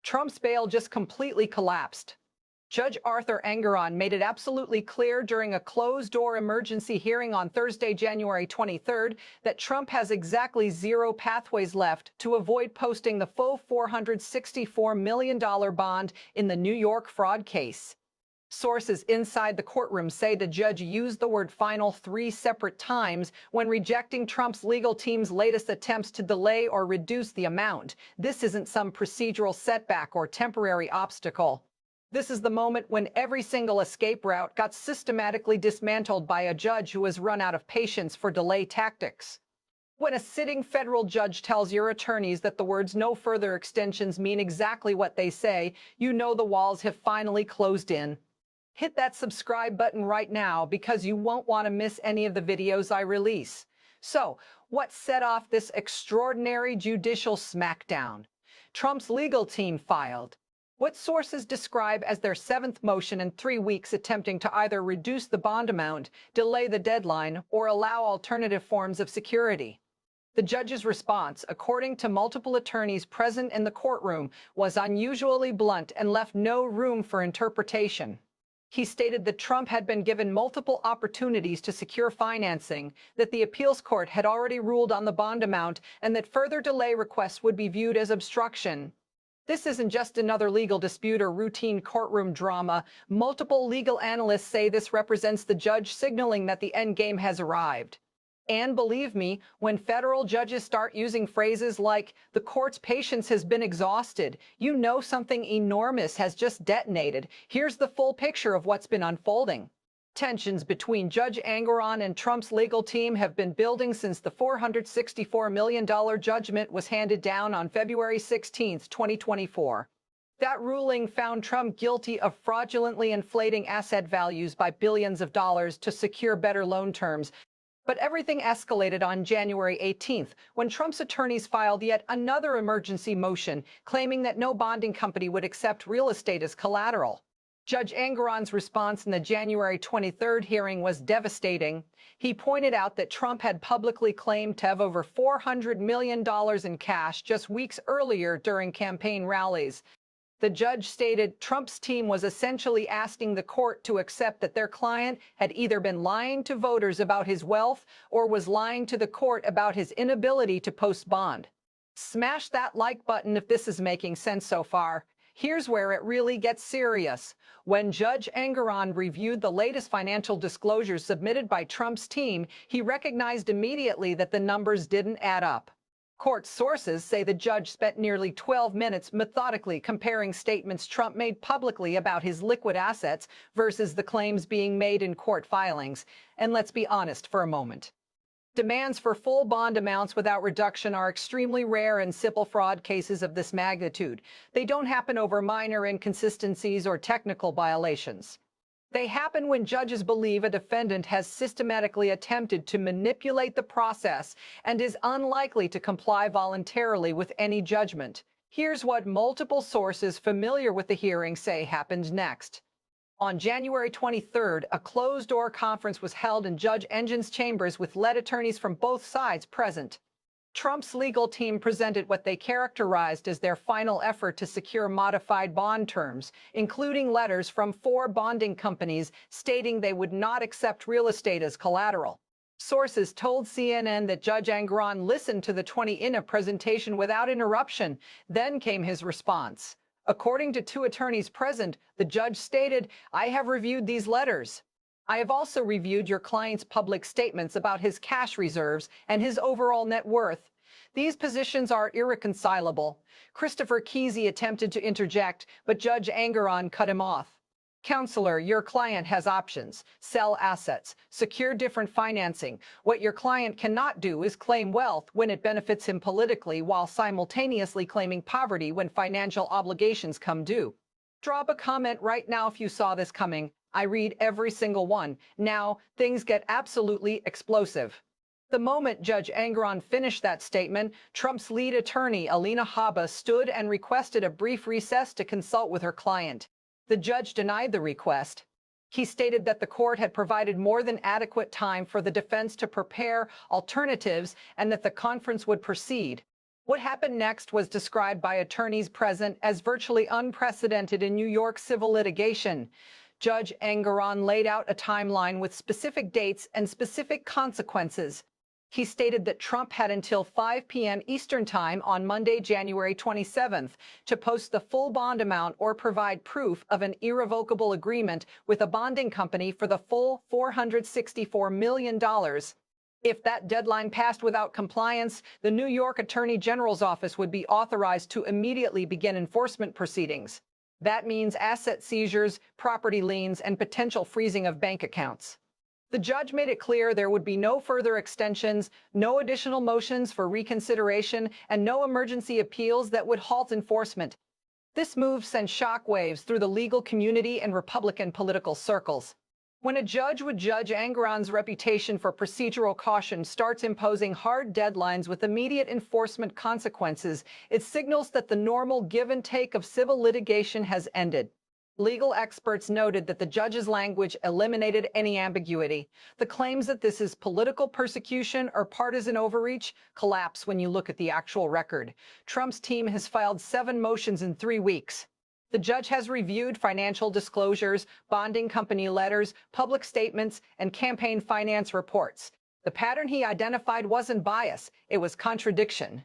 Trump's bail just completely collapsed. Judge Arthur Engoron made it absolutely clear during a closed-door emergency hearing on Thursday, January 23rd, that Trump has exactly zero pathways left to avoid posting the full $464 million bond in the New York fraud case. Sources inside the courtroom say the judge used the word final 3 separate times when rejecting Trump's legal team's latest attempts to delay or reduce the amount. This isn't some procedural setback or temporary obstacle. This is the moment when every single escape route got systematically dismantled by a judge who has run out of patience for delay tactics. When a sitting federal judge tells your attorneys that the words "no further extensions" mean exactly what they say, you know the walls have finally closed in. Hit that subscribe button right now because you won't want to miss any of the videos I release. So, what set off this extraordinary judicial smackdown? Trump's legal team filed what sources describe as their 7th motion in 3 weeks, attempting to either reduce the bond amount, delay the deadline, or allow alternative forms of security. The judge's response, according to multiple attorneys present in the courtroom, was unusually blunt and left no room for interpretation. He stated that Trump had been given multiple opportunities to secure financing, that the appeals court had already ruled on the bond amount, and that further delay requests would be viewed as obstruction. This isn't just another legal dispute or routine courtroom drama. Multiple legal analysts say this represents the judge signaling that the end game has arrived. And believe me, when federal judges start using phrases like "the court's patience has been exhausted," you know something enormous has just detonated. Here's the full picture of what's been unfolding. Tensions between Judge Engoron and Trump's legal team have been building since the $464 million judgment was handed down on February 16, 2024. That ruling found Trump guilty of fraudulently inflating asset values by billions of dollars to secure better loan terms. But everything escalated on January 18th, when Trump's attorneys filed yet another emergency motion, claiming that no bonding company would accept real estate as collateral. Judge Engoron's response in the January 23rd hearing was devastating. He pointed out that Trump had publicly claimed to have over $400 million in cash just weeks earlier during campaign rallies. The judge stated Trump's team was essentially asking the court to accept that their client had either been lying to voters about his wealth or was lying to the court about his inability to post bond. Smash that like button if this is making sense so far. Here's where it really gets serious. When Judge Engoron reviewed the latest financial disclosures submitted by Trump's team, he recognized immediately that the numbers didn't add up. Court sources say the judge spent nearly 12 minutes methodically comparing statements Trump made publicly about his liquid assets versus the claims being made in court filings. And let's be honest for a moment. Demands for full bond amounts without reduction are extremely rare in civil fraud cases of this magnitude. They don't happen over minor inconsistencies or technical violations. They happen when judges believe a defendant has systematically attempted to manipulate the process and is unlikely to comply voluntarily with any judgment. Here's what multiple sources familiar with the hearing say happened next. On January 23rd, a closed-door conference was held in Judge Engoron's chambers with lead attorneys from both sides present. Trump's legal team presented what they characterized as their final effort to secure modified bond terms, including letters from 4 bonding companies stating they would not accept real estate as collateral. Sources told CNN that Judge Engoron listened to the 20-minute presentation without interruption. Then came his response. According to 2 attorneys present, the judge stated, "I have reviewed these letters. I have also reviewed your client's public statements about his cash reserves and his overall net worth. These positions are irreconcilable." Christopher Kesey attempted to interject, but Judge Engoron cut him off. "Counselor, your client has options: sell assets, secure different financing. What your client cannot do is claim wealth when it benefits him politically while simultaneously claiming poverty when financial obligations come due." Drop a comment right now if you saw this coming. I read every single one. Now, things get absolutely explosive. The moment Judge Engoron finished that statement, Trump's lead attorney, Alina Habba, stood and requested a brief recess to consult with her client. The judge denied the request. He stated that the court had provided more than adequate time for the defense to prepare alternatives and that the conference would proceed. What happened next was described by attorneys present as virtually unprecedented in New York civil litigation. Judge Engoron laid out a timeline with specific dates and specific consequences. He stated that Trump had until 5 p.m. Eastern Time on Monday, January 27th, to post the full bond amount or provide proof of an irrevocable agreement with a bonding company for the full $464 million. If that deadline passed without compliance, the New York Attorney General's office would be authorized to immediately begin enforcement proceedings. That means asset seizures, property liens, and potential freezing of bank accounts. The judge made it clear there would be no further extensions, no additional motions for reconsideration, and no emergency appeals that would halt enforcement. This move sent shockwaves through the legal community and Republican political circles. When a judge with Judge Engoron's reputation for procedural caution starts imposing hard deadlines with immediate enforcement consequences, it signals that the normal give and take of civil litigation has ended. Legal experts noted that the judge's language eliminated any ambiguity. The claims that this is political persecution or partisan overreach collapse when you look at the actual record. Trump's team has filed 7 motions in 3 weeks. The judge has reviewed financial disclosures, bonding company letters, public statements, and campaign finance reports. The pattern he identified wasn't bias, it was contradiction.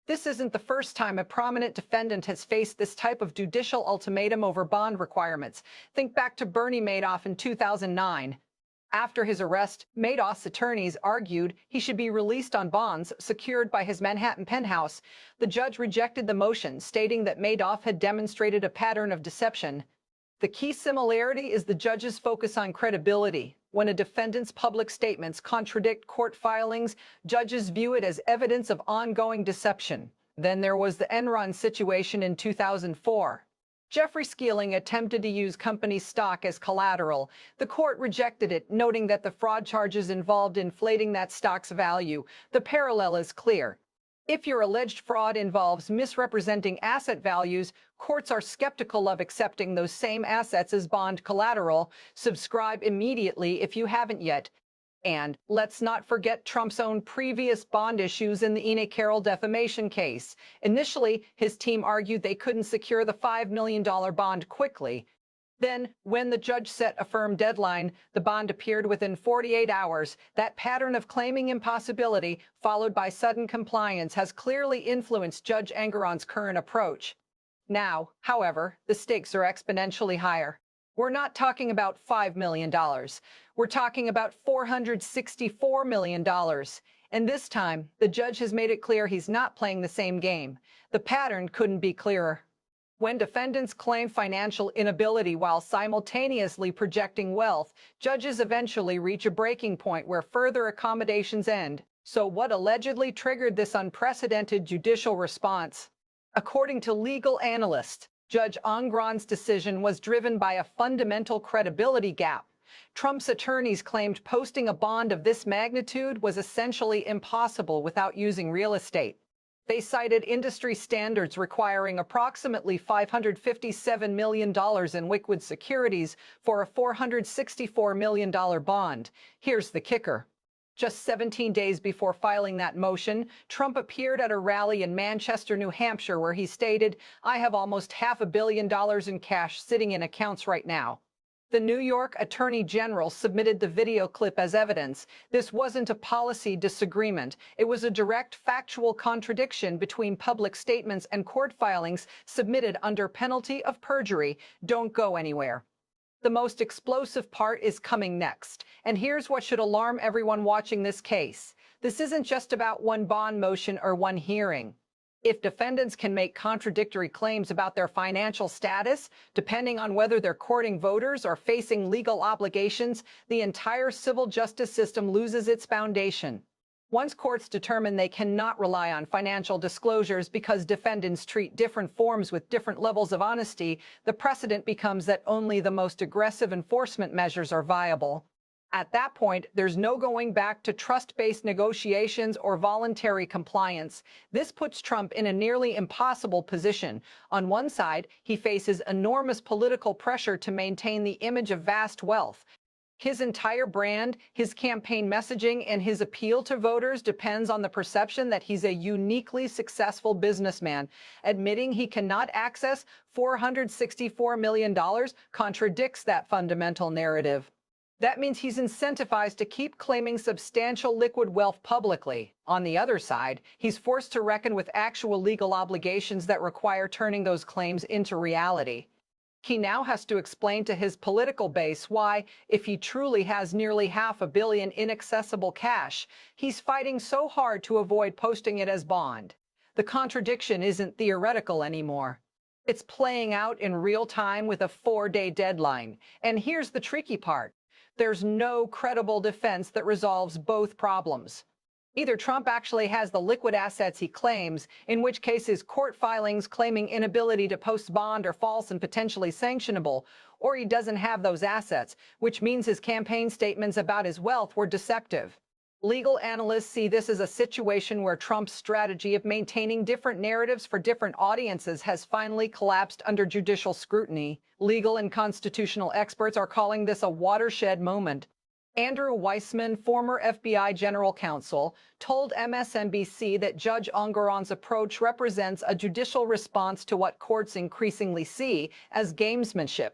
This isn't the first time a prominent defendant has faced this type of judicial ultimatum over bond requirements. Think back to Bernie Madoff in 2009. After his arrest, Madoff's attorneys argued he should be released on bonds secured by his Manhattan penthouse. The judge rejected the motion, stating that Madoff had demonstrated a pattern of deception. The key similarity is the judge's focus on credibility. When a defendant's public statements contradict court filings, judges view it as evidence of ongoing deception. Then there was the Enron situation in 2004. Jeffrey Skilling attempted to use company stock as collateral. The court rejected it, noting that the fraud charges involved inflating that stock's value. The parallel is clear. If your alleged fraud involves misrepresenting asset values, courts are skeptical of accepting those same assets as bond collateral. Subscribe immediately if you haven't yet. And let's not forget Trump's own previous bond issues in the Ina Carroll defamation case. Initially, his team argued they couldn't secure the $5 million bond quickly. Then, when the judge set a firm deadline, the bond appeared within 48 hours. That pattern of claiming impossibility, followed by sudden compliance, has clearly influenced Judge Engoron's current approach. Now, however, the stakes are exponentially higher. We're not talking about $5 million. We're talking about $464 million. And this time, the judge has made it clear he's not playing the same game. The pattern couldn't be clearer. When defendants claim financial inability while simultaneously projecting wealth, judges eventually reach a breaking point where further accommodations end. So what allegedly triggered this unprecedented judicial response? According to legal analysts, Judge Engoron's decision was driven by a fundamental credibility gap. Trump's attorneys claimed posting a bond of this magnitude was essentially impossible without using real estate. They cited industry standards requiring approximately $557 million in liquid securities for a $464 million bond. Here's the kicker. Just 17 days before filing that motion, Trump appeared at a rally in Manchester, New Hampshire, where he stated, "I have almost $500 million in cash sitting in accounts right now." The New York Attorney General submitted the video clip as evidence. This wasn't a policy disagreement. It was a direct factual contradiction between public statements and court filings submitted under penalty of perjury. Don't go anywhere. The most explosive part is coming next. And here's what should alarm everyone watching this case. This isn't just about one bond motion or one hearing. If defendants can make contradictory claims about their financial status, depending on whether they're courting voters or facing legal obligations, the entire civil justice system loses its foundation. Once courts determine they cannot rely on financial disclosures because defendants treat different forms with different levels of honesty, the precedent becomes that only the most aggressive enforcement measures are viable. At that point, there's no going back to trust-based negotiations or voluntary compliance. This puts Trump in a nearly impossible position. On one side, he faces enormous political pressure to maintain the image of vast wealth. His entire brand, his campaign messaging, and his appeal to voters depends on the perception that he's a uniquely successful businessman. Admitting he cannot access $464 million contradicts that fundamental narrative. That means he's incentivized to keep claiming substantial liquid wealth publicly. On the other side, he's forced to reckon with actual legal obligations that require turning those claims into reality. He now has to explain to his political base why, if he truly has nearly $500 million inaccessible cash, he's fighting so hard to avoid posting it as bond. The contradiction isn't theoretical anymore. It's playing out in real time with a 4-day deadline. And here's the tricky part. There's no credible defense that resolves both problems. Either Trump actually has the liquid assets he claims, in which case his court filings claiming inability to post bond are false and potentially sanctionable, or he doesn't have those assets, which means his campaign statements about his wealth were deceptive. Legal analysts see this as a situation where Trump's strategy of maintaining different narratives for different audiences has finally collapsed under judicial scrutiny. Legal and constitutional experts are calling this a watershed moment. Andrew Weissmann, former FBI general counsel, told MSNBC that Judge Engoron's approach represents a judicial response to what courts increasingly see as gamesmanship.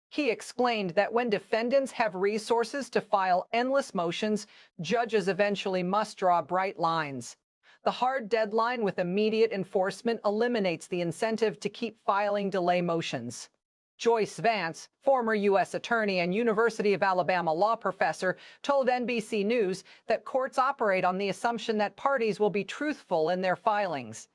He explained that when defendants have resources to file endless motions, judges eventually must draw bright lines. The hard deadline with immediate enforcement eliminates the incentive to keep filing delay motions. Joyce Vance, former U.S. attorney and University of Alabama law professor, told NBC News that courts operate on the assumption that parties will be truthful in their filings.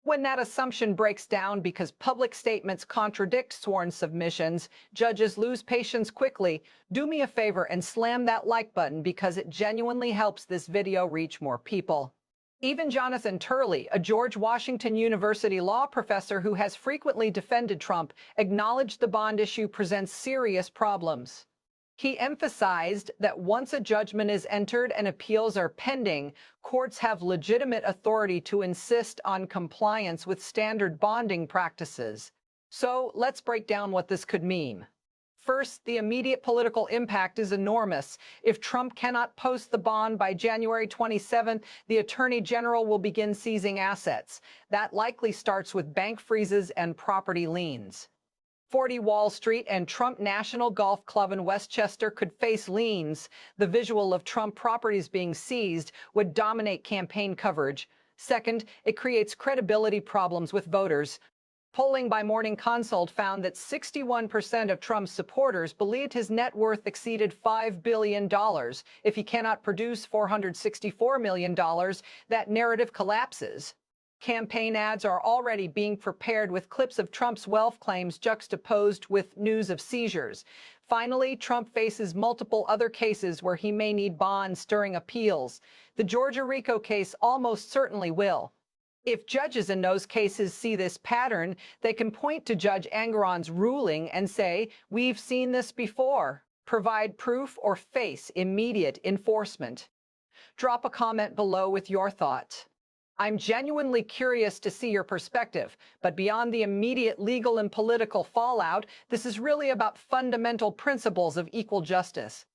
When that assumption breaks down because public statements contradict sworn submissions, judges lose patience quickly. Do me a favor and slam that like button because it genuinely helps this video reach more people. Even Jonathan Turley, a George Washington University law professor who has frequently defended Trump, acknowledged the bond issue presents serious problems. He emphasized that once a judgment is entered and appeals are pending, courts have legitimate authority to insist on compliance with standard bonding practices. So let's break down what this could mean. First, the immediate political impact is enormous. If Trump cannot post the bond by January 27th, the Attorney General will begin seizing assets. That likely starts with bank freezes and property liens. 40 Wall Street and Trump National Golf Club in Westchester could face liens. The visual of Trump properties being seized would dominate campaign coverage. Second, it creates credibility problems with voters. Polling by Morning Consult found that 61% of Trump's supporters believed his net worth exceeded $5 billion. If he cannot produce $464 million, that narrative collapses. Campaign ads are already being prepared with clips of Trump's wealth claims juxtaposed with news of seizures. Finally, Trump faces multiple other cases where he may need bonds during appeals. The Georgia RICO case almost certainly will. If judges in those cases see this pattern, they can point to Judge Engoron's ruling and say, "We've seen this before." Provide proof or face immediate enforcement. Drop a comment below with your thoughts. I'm genuinely curious to see your perspective, but beyond the immediate legal and political fallout, this is really about fundamental principles of equal justice.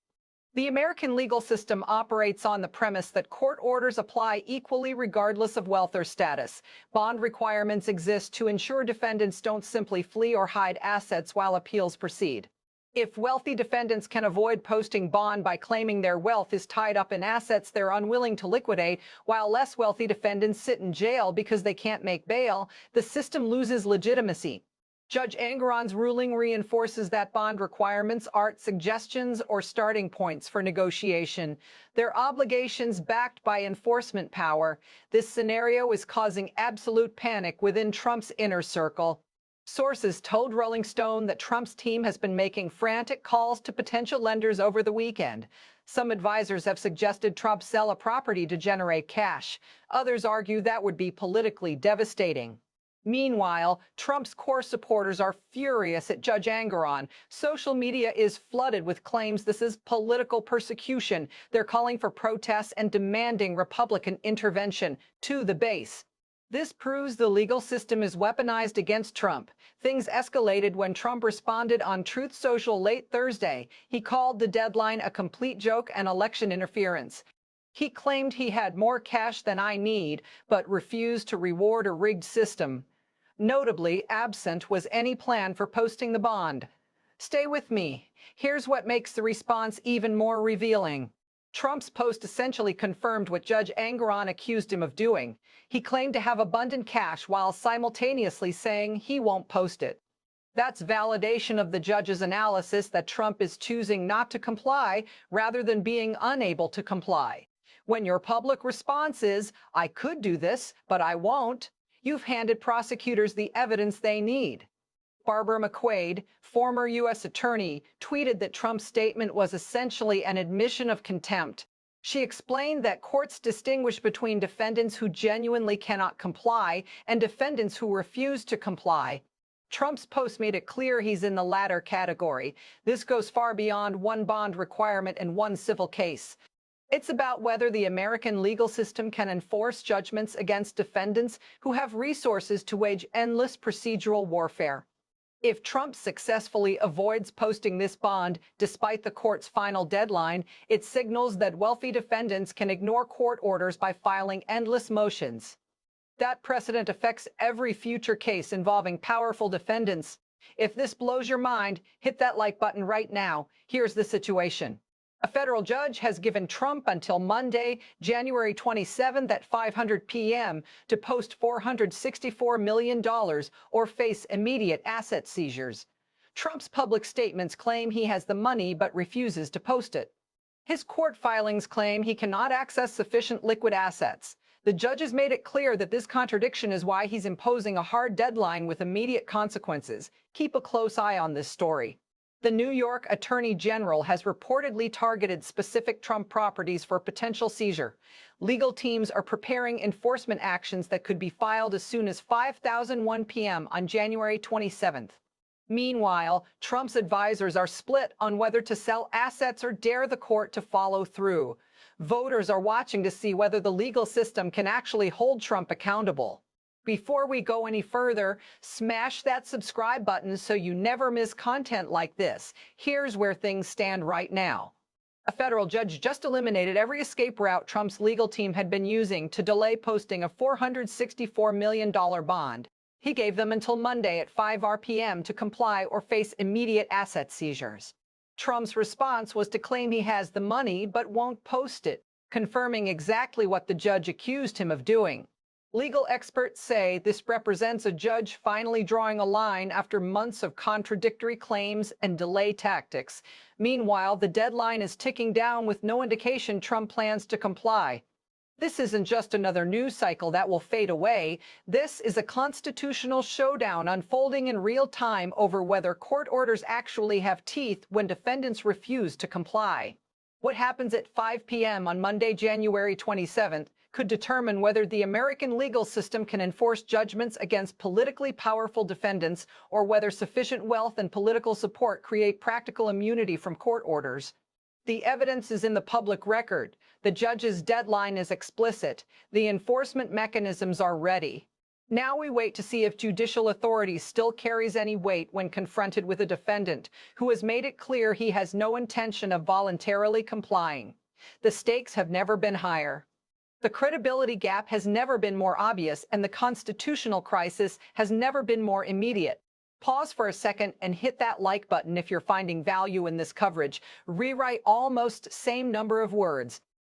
The American legal system operates on the premise that court orders apply equally regardless of wealth or status. Bond requirements exist to ensure defendants don't simply flee or hide assets while appeals proceed. If wealthy defendants can avoid posting bond by claiming their wealth is tied up in assets they're unwilling to liquidate, while less wealthy defendants sit in jail because they can't make bail, the system loses legitimacy. Judge Engoron's ruling reinforces that bond requirements aren't suggestions or starting points for negotiation. They're obligations backed by enforcement power. This scenario is causing absolute panic within Trump's inner circle. Sources told Rolling Stone that Trump's team has been making frantic calls to potential lenders over the weekend. Some advisors have suggested Trump sell a property to generate cash. Others argue that would be politically devastating. Meanwhile, Trump's core supporters are furious at Judge Engoron. Social media is flooded with claims this is political persecution. They're calling for protests and demanding Republican intervention to the base. This proves the legal system is weaponized against Trump. Things escalated when Trump responded on Truth Social late Thursday. He called the deadline a complete joke and election interference. He claimed he had more cash than I need, but refused to reward a rigged system. Notably, absent was any plan for posting the bond. Stay with me. Here's what makes the response even more revealing. Trump's post essentially confirmed what Judge Engoron accused him of doing. He claimed to have abundant cash while simultaneously saying he won't post it. That's validation of the judge's analysis that Trump is choosing not to comply rather than being unable to comply. When your public response is, "I could do this, but I won't," you've handed prosecutors the evidence they need. Barbara McQuade, former U.S. attorney, tweeted that Trump's statement was essentially an admission of contempt. She explained that courts distinguish between defendants who genuinely cannot comply and defendants who refuse to comply. Trump's post made it clear he's in the latter category. This goes far beyond one bond requirement and one civil case. It's about whether the American legal system can enforce judgments against defendants who have resources to wage endless procedural warfare. If Trump successfully avoids posting this bond despite the court's final deadline, it signals that wealthy defendants can ignore court orders by filing endless motions. That precedent affects every future case involving powerful defendants. If this blows your mind, hit that like button right now. Here's the situation. A federal judge has given Trump until Monday, January 27th at 5:00 p.m. to post $464 million or face immediate asset seizures. Trump's public statements claim he has the money but refuses to post it. His court filings claim he cannot access sufficient liquid assets. The judge has made it clear that this contradiction is why he's imposing a hard deadline with immediate consequences. Keep a close eye on this story. The New York Attorney General has reportedly targeted specific Trump properties for potential seizure. Legal teams are preparing enforcement actions that could be filed as soon as 5:01 p.m. on January 27th. Meanwhile, Trump's advisors are split on whether to sell assets or dare the court to follow through. Voters are watching to see whether the legal system can actually hold Trump accountable. Before we go any further, smash that subscribe button so you never miss content like this. Here's where things stand right now. A federal judge just eliminated every escape route Trump's legal team had been using to delay posting a $464 million bond. He gave them until Monday at 5:00 p.m. to comply or face immediate asset seizures. Trump's response was to claim he has the money but won't post it, confirming exactly what the judge accused him of doing. Legal experts say this represents a judge finally drawing a line after months of contradictory claims and delay tactics. Meanwhile, the deadline is ticking down with no indication Trump plans to comply. This isn't just another news cycle that will fade away. This is a constitutional showdown unfolding in real time over whether court orders actually have teeth when defendants refuse to comply. What happens at 5 p.m. on Monday, January 27th, could determine whether the American legal system can enforce judgments against politically powerful defendants or whether sufficient wealth and political support create practical immunity from court orders. The evidence is in the public record. The judge's deadline is explicit. The enforcement mechanisms are ready. Now we wait to see if judicial authority still carries any weight when confronted with a defendant who has made it clear he has no intention of voluntarily complying. The stakes have never been higher. The credibility gap has never been more obvious, and the constitutional crisis has never been more immediate. Pause for a second and hit that like button if you're finding value in this coverage. Rewrite almost same number of words.